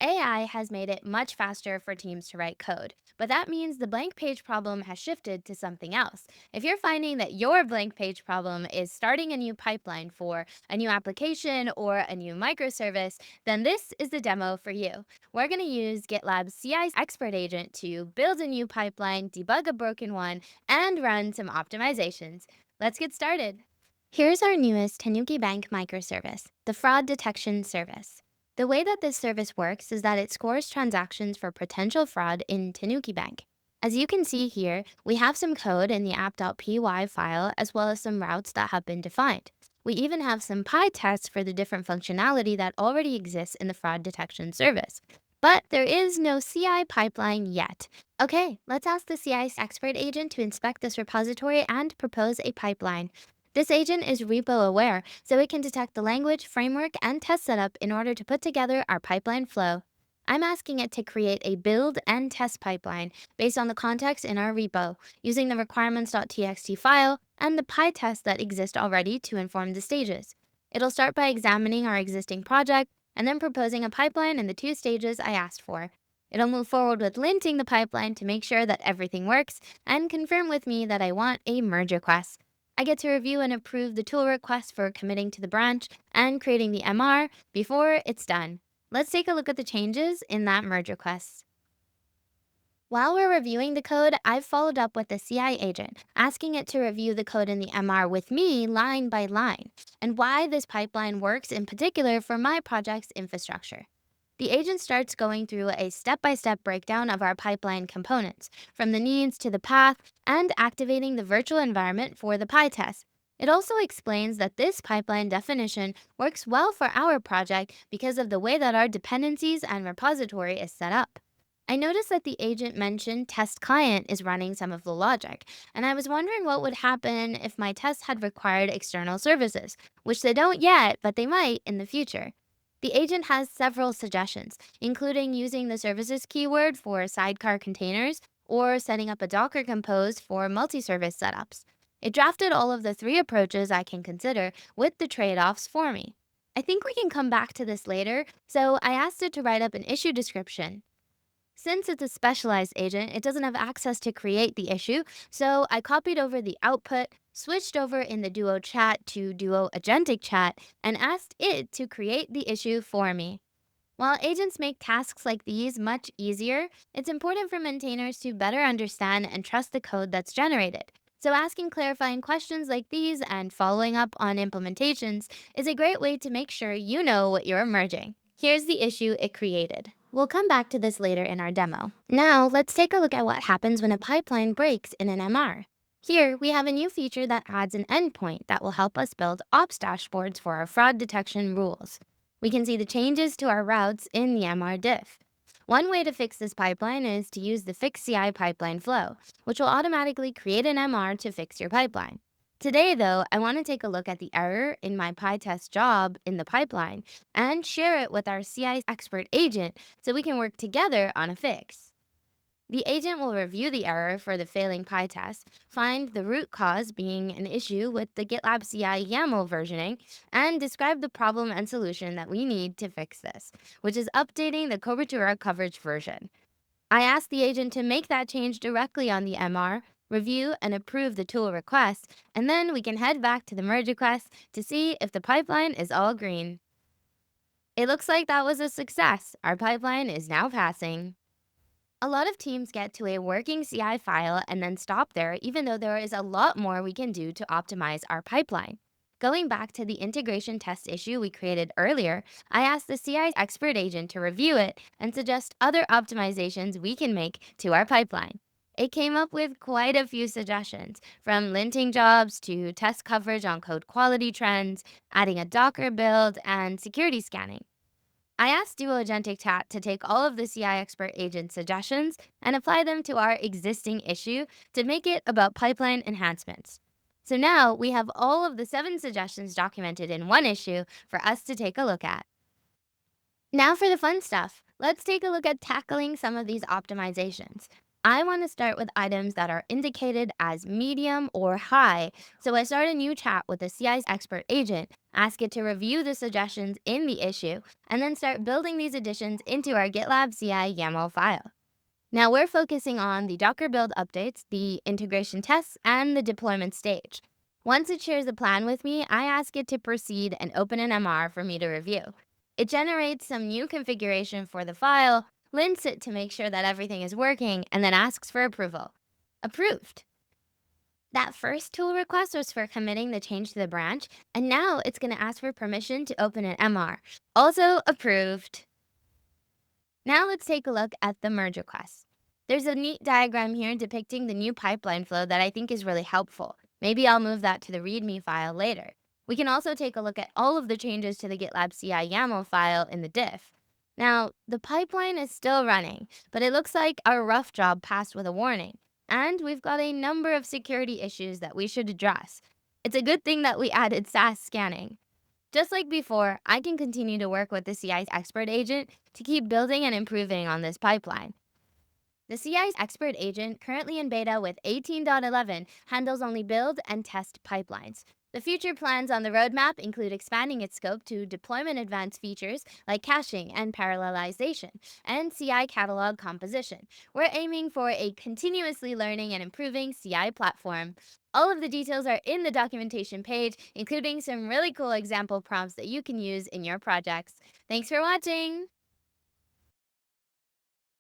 AI has made it much faster for teams to write code, but that means the blank page problem has shifted to something else. If you're finding that your blank page problem is starting a new pipeline for a new application or a new microservice, then this is the demo for you. We're going to use GitLab CI expert agent to build a new pipeline, debug a broken one, and run some optimizations. Let's get started. Here's our newest Tanuki Bank microservice, the fraud detection service. The way that this service works is that it scores transactions for potential fraud in Tanuki Bank. As you can see here, we have some code in the app.py file as well as some routes that have been defined. We even have some PyTests for the different functionality that already exists in the fraud detection service. But there is no CI pipeline yet. Okay, let's ask the CI expert agent to inspect this repository and propose a pipeline. This agent is repo-aware, so it can detect the language, framework, and test setup in order to put together our pipeline flow. I'm asking it to create a build and test pipeline based on the context in our repo, using the requirements.txt file and the PyTest that exist already to inform the stages. It'll start by examining our existing project and then proposing a pipeline in the two stages I asked for. It'll move forward with linting the pipeline to make sure that everything works and confirm with me that I want a merge request. I get to review and approve the tool request for committing to the branch and creating the MR before it's done. Let's take a look at the changes in that merge request. While we're reviewing the code, I've followed up with the CI agent, asking it to review the code in the MR with me line by line, and why this pipeline works in particular for my project's infrastructure. The agent starts going through a step-by-step breakdown of our pipeline components, from the needs to the path, and activating the virtual environment for the PyTest. It also explains that this pipeline definition works well for our project because of the way that our dependencies and repository is set up. I noticed that the agent mentioned test client is running some of the logic, and I was wondering what would happen if my tests had required external services, which they don't yet, but they might in the future. The agent has several suggestions, including using the services keyword for sidecar containers or setting up a Docker Compose for multi-service setups. It drafted all of the three approaches I can consider with the trade-offs for me. I think we can come back to this later, so I asked it to write up an issue description. Since it's a specialized agent, it doesn't have access to create the issue, so I copied over the output, switched over in the Duo chat to Duo Agentic Chat, and asked it to create the issue for me. While agents make tasks like these much easier, it's important for maintainers to better understand and trust the code that's generated. So asking clarifying questions like these and following up on implementations is a great way to make sure you know what you're merging. Here's the issue it created. We'll come back to this later in our demo. Now, let's take a look at what happens when a pipeline breaks in an MR. Here, we have a new feature that adds an endpoint that will help us build ops dashboards for our fraud detection rules. We can see the changes to our routes in the MR diff. One way to fix this pipeline is to use the Fix CI pipeline flow, which will automatically create an MR to fix your pipeline. Today, though, I want to take a look at the error in my PyTest job in the pipeline and share it with our CI expert agent so we can work together on a fix. The agent will review the error for the failing PyTest, find the root cause being an issue with the GitLab CI YAML versioning, and describe the problem and solution that we need to fix this, which is updating the cobertura coverage version. I asked the agent to make that change directly on the MR, review and approve the tool request, and then we can head back to the merge request to see if the pipeline is all green. It looks like that was a success. Our pipeline is now passing. A lot of teams get to a working CI file and then stop there, even though there is a lot more we can do to optimize our pipeline. Going back to the integration test issue we created earlier, I asked the CI expert agent to review it and suggest other optimizations we can make to our pipeline. It came up with quite a few suggestions, from linting jobs to test coverage on code quality trends, adding a Docker build, and security scanning. I asked Duo Agentic Chat to take all of the CI expert agent suggestions and apply them to our existing issue to make it about pipeline enhancements. So now we have all of the 7 suggestions documented in one issue for us to take a look at. Now for the fun stuff. Let's take a look at tackling some of these optimizations. I want to start with items that are indicated as medium or high. So I start a new chat with the CI's expert agent, ask it to review the suggestions in the issue, and then start building these additions into our GitLab CI YAML file. Now we're focusing on the Docker build updates, the integration tests, and the deployment stage. Once it shares a plan with me, I ask it to proceed and open an MR for me to review. It generates some new configuration for the file, lints it to make sure that everything is working, and then asks for approval. Approved. That first tool request was for committing the change to the branch, and now it's going to ask for permission to open an MR. Also approved. Now let's take a look at the merge request. There's a neat diagram here depicting the new pipeline flow that I think is really helpful. Maybe I'll move that to the README file later. We can also take a look at all of the changes to the GitLab CI YAML file in the diff. Now, the pipeline is still running, but it looks like our rough job passed with a warning. And we've got a number of security issues that we should address. It's a good thing that we added SAS scanning. Just like before, I can continue to work with the CI's expert agent to keep building and improving on this pipeline. The CI's expert agent, currently in beta with 18.11, handles only build and test pipelines. The future plans on the roadmap include expanding its scope to deployment advanced features like caching and parallelization, and CI catalog composition. We're aiming for a continuously learning and improving CI platform. All of the details are in the documentation page, including some really cool example prompts that you can use in your projects. Thanks for watching!